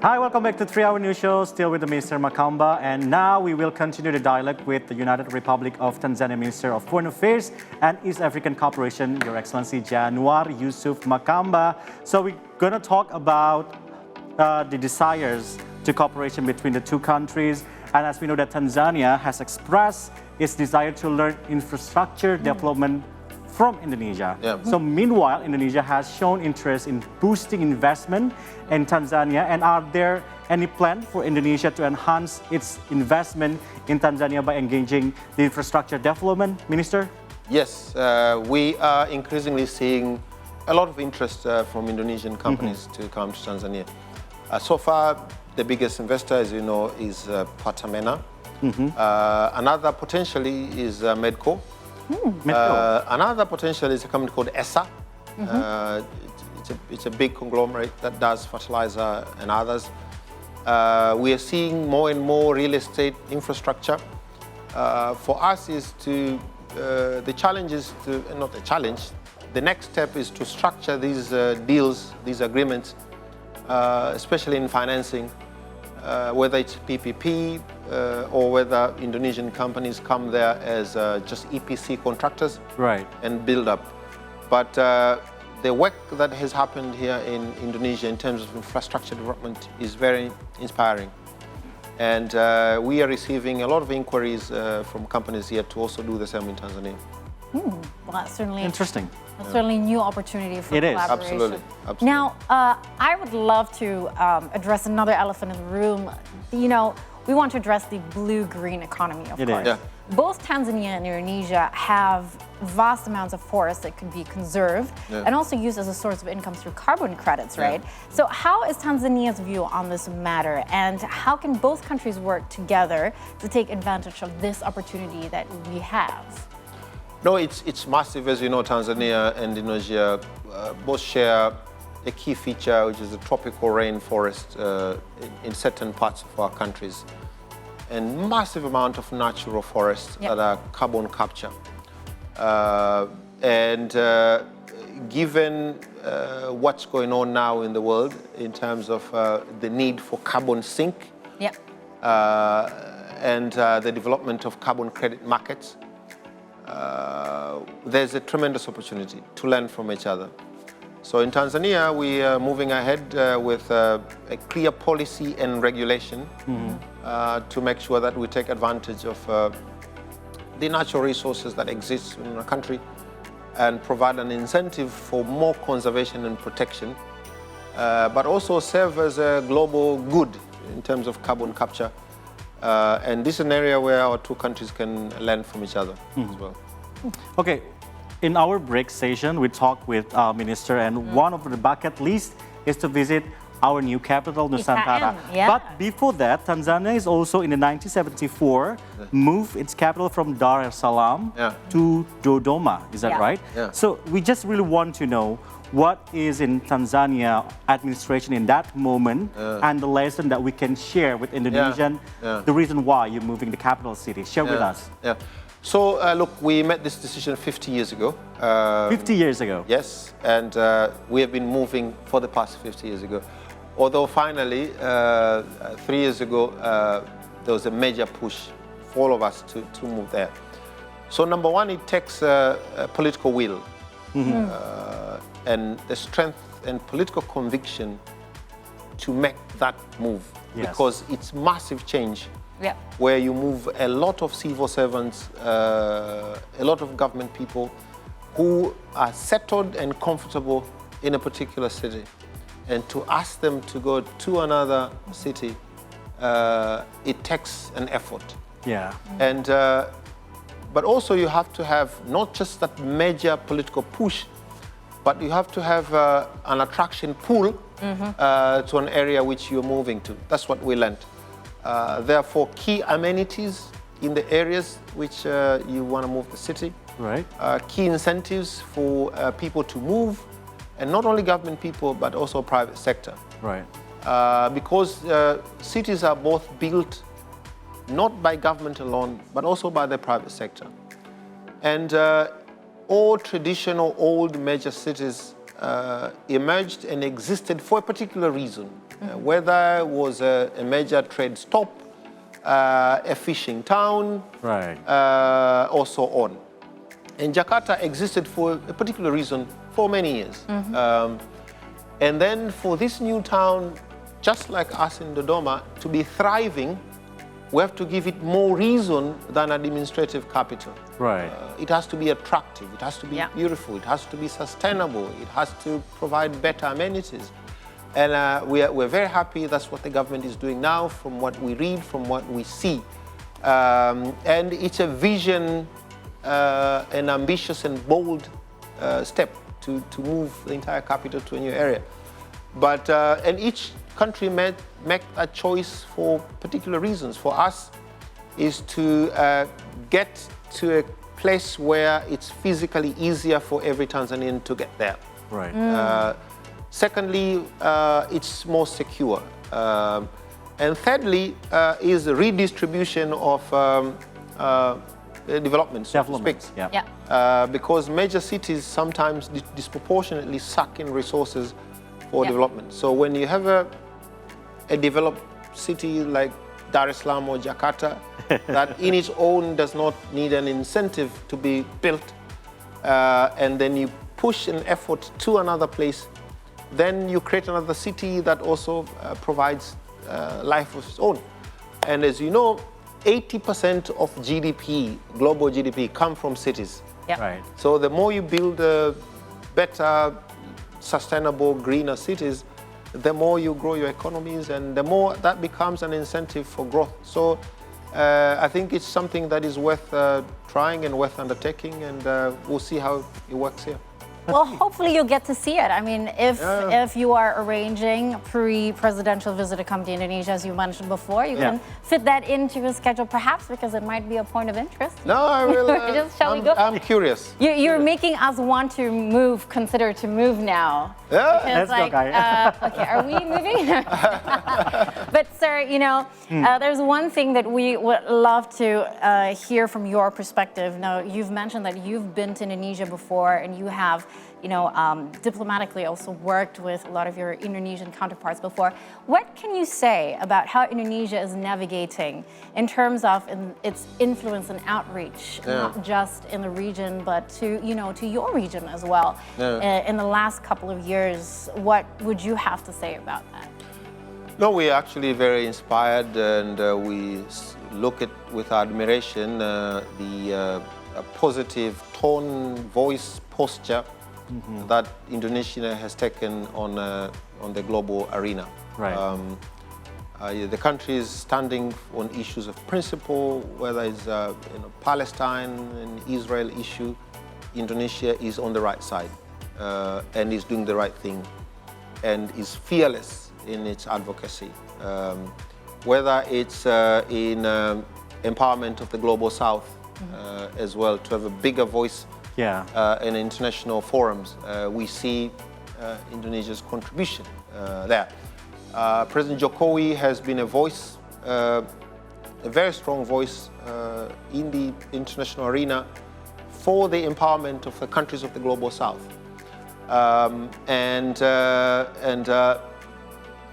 Hi, welcome back to 3-Hour News Show, still with the Minister Makamba. And now we will continue the dialogue with the United Republic of Tanzania Minister of Foreign Affairs and East African Cooperation, Your Excellency Januar Yusuf Makamba. So we're going to talk about the desires to cooperation between the two countries. And as we know that Tanzania has expressed its desire to learn infrastructure development from Indonesia. So meanwhile, Indonesia has shown interest in boosting investment in Tanzania. And are there any plan for Indonesia to enhance its investment in Tanzania by engaging the infrastructure development, Minister? Yes, we are increasingly seeing a lot of interest from Indonesian companies to come to Tanzania. So far, the biggest investor, as you know, is Pertamina. Another potentially is Medco. Another potential is a company called ESA. It's a big conglomerate that does fertilizer and others. We are seeing more and more real estate infrastructure. For us is to, the challenge is to, not a challenge, the next step is to structure these deals, these agreements, especially in financing, whether it's PPP or whether Indonesian companies come there as just EPC contractors and build up. But the work that has happened here in Indonesia in terms of infrastructure development is very inspiring. And we are receiving a lot of inquiries from companies here to also do the same in Tanzania. Well, that's certainly interesting. That's certainly a new opportunity for collaboration. Absolutely. Now, I would love to address another elephant in the room. You know, we want to address the blue-green economy, of course. Both Tanzania and Indonesia have vast amounts of forests that could be conserved and also used as a source of income through carbon credits, right? So how is Tanzania's view on this matter, and how can both countries work together to take advantage of this opportunity that we have? No, it's massive. As you know, Tanzania and Indonesia both share a key feature, which is the tropical rainforest in certain parts of our countries, and massive amount of natural forests that are carbon capture. Given what's going on now in the world in terms of the need for carbon sink and the development of carbon credit markets, there's a tremendous opportunity to learn from each other. So in Tanzania, we are moving ahead with a clear policy and regulation to make sure that we take advantage of the natural resources that exist in our country and provide an incentive for more conservation and protection, but also serve as a global good in terms of carbon capture. And this is an area where our two countries can learn from each other as well. Okay, in our break session, we talked with our minister, and one of the bucket list is to visit our new capital, Nusantara. But before that, Tanzania is also in the 1974 moved its capital from Dar es Salaam to Dodoma. Is that right? So we just really want to know what is in Tanzania administration in that moment and the lesson that we can share with Indonesian, the reason why you're moving the capital city. Share with us. So look, we made this decision 50 years ago. 50 years ago? Yes, and we have been moving for the past 50 years ago. Although finally, 3 years ago, there was a major push for all of us to move there. So number one, it takes a political will and the strength and political conviction to make that move, because it's massive change. Where you move a lot of civil servants, a lot of government people who are settled and comfortable in a particular city, and to ask them to go to another city, it takes an effort. And but also you have to have not just that major political push, but you have to have an attraction pull to an area which you're moving to. That's what we learned. Therefore, key amenities in the areas which you want to move the city. Key incentives for people to move, and not only government people, but also private sector. Because cities are both built not by government alone, but also by the private sector. And all traditional old major cities emerged and existed for a particular reason, whether it was a major trade stop, a fishing town, or so on. And Jakarta existed for a particular reason for many years. And then for this new town, just like us in Dodoma, to be thriving, we have to give it more reason than an administrative capital. It has to be attractive, it has to be beautiful, it has to be sustainable, it has to provide better amenities. And we're very happy that's what the government is doing now, from what we read, from what we see. And it's a vision, an ambitious and bold step to move the entire capital to a new area. But, and each country make a choice for particular reasons. For us, is to get to a place where it's physically easier for every Tanzanian to get there. Secondly, it's more secure. And thirdly, is the redistribution of development, so to speak. Because major cities sometimes disproportionately suck in resources for development. So when you have a developed city like Dar es Salaam or Jakarta, that in its own does not need an incentive to be built, and then you push an effort to another place, then you create another city that also provides life of its own. And as you know, 80% of GDP, global GDP, come from cities. So the more you build better, sustainable, greener cities, the more you grow your economies, and the more that becomes an incentive for growth. So I think it's something that is worth trying and worth undertaking, and we'll see how it works here. Well, hopefully you'll get to see it. I mean, if you are arranging a pre-presidential visit to come to Indonesia, as you mentioned before, you can fit that into your schedule, perhaps, because it might be a point of interest. No, I will. Shall we go? I'm curious. You're making us want to consider to move now. Let's go, guys. Okay, are we moving? But sir, you know, there's one thing that we would love to hear from your perspective. Now, you've mentioned that you've been to Indonesia before, and you have, you know, diplomatically also worked with a lot of your Indonesian counterparts before. What can you say about how Indonesia is navigating in terms of its influence and outreach, not just in the region, but to, you know, to your region as well? In the last couple of years, what would you have to say about that? No, we're actually very inspired, and we look at with admiration the positive tone, voice, posture that Indonesia has taken on the global arena. The country is standing on issues of principle, whether it's Palestine and Israel issue. Indonesia is on the right side and is doing the right thing and is fearless in its advocacy. Whether it's in empowerment of the global South, as well, to have a bigger voice in international forums. We see Indonesia's contribution there. President Jokowi has been a voice, a very strong voice in the international arena for the empowerment of the countries of the global South.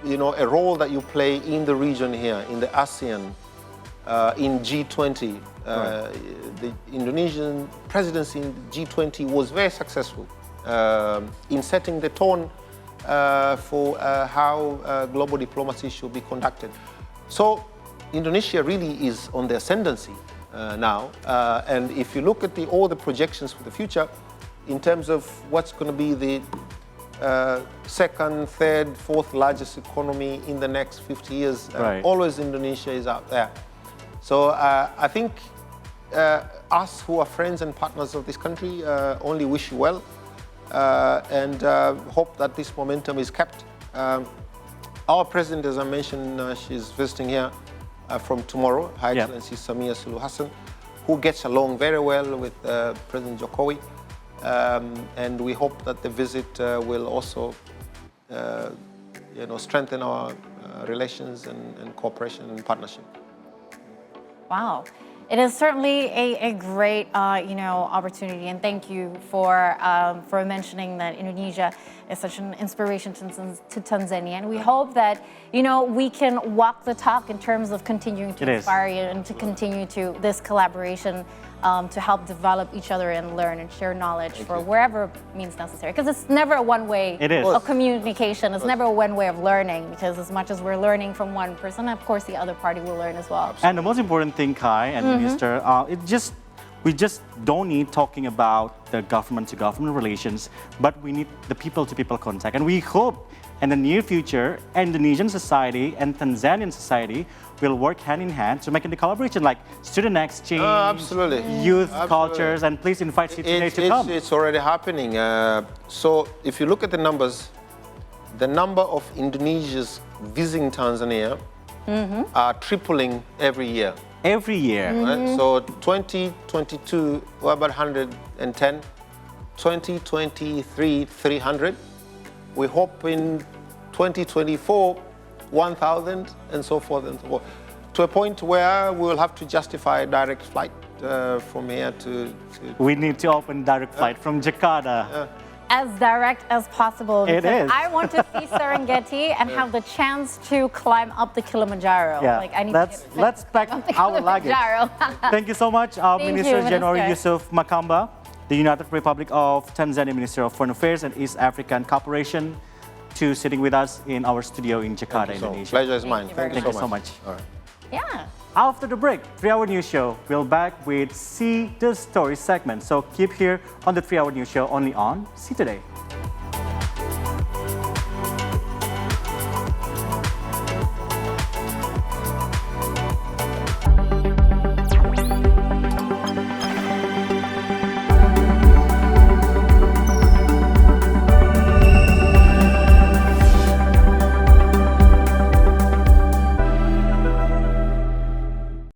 You know, a role that you play in the region here, in the ASEAN, in G20. The Indonesian presidency in G20 was very successful in setting the tone for how global diplomacy should be conducted. So Indonesia really is on the ascendancy now. And if you look at all the projections for the future, in terms of what's going to be the second, third, fourth largest economy in the next 50 years, always Indonesia is out there. So I think us who are friends and partners of this country only wish you well and hope that this momentum is kept. Our president, as I mentioned, she's visiting here from tomorrow, Her Excellency Samia Suluhu Hassan, who gets along very well with President Jokowi. And we hope that the visit will also strengthen our relations and cooperation and partnership. Wow. It is certainly a great, opportunity, and thank you for mentioning that Indonesia is such an inspiration to Tanzania. And we hope that we can walk the talk in terms of continuing to inspire you and to continue to this collaboration to help develop each other and learn and share knowledge for wherever means necessary. Because it's never a one-way of communication. It's never a one way of learning. Because as much as we're learning from one person, of course, the other party will learn as well. And the most important thing, Kai and Minister, we just don't need talking about the government-to-government relations, but we need the people-to-people contact. And we hope in the near future, Indonesian society and Tanzanian society will work hand in hand to make the collaboration, like student exchange, youth cultures, and please invite CTNA to come. It's already happening. So if you look at the numbers, the number of Indonesians visiting Tanzania are tripling every year. Every year. Right? So 2022, we're about 110. 2023, 300. We hope in 2024, 1,000, and so forth and so forth, to a point where we will have to justify a direct flight from here to... We need to open direct flight from Jakarta. As direct as possible. It is. I want to see Serengeti and have the chance to climb up the Kilimanjaro. Yeah, like I need let's pack our luggage. Thank you so much, Minister January Yusuf Makamba, the United Republic of Tanzania Minister of Foreign Affairs and East African Cooperation, to sitting with us in our studio in Jakarta, Indonesia. Pleasure is mine. Thank you so much. All right. Yeah. After the break, 3-Hour News Show, we'll back with See the Story segment. So keep here on the 3-Hour News Show only on See Today.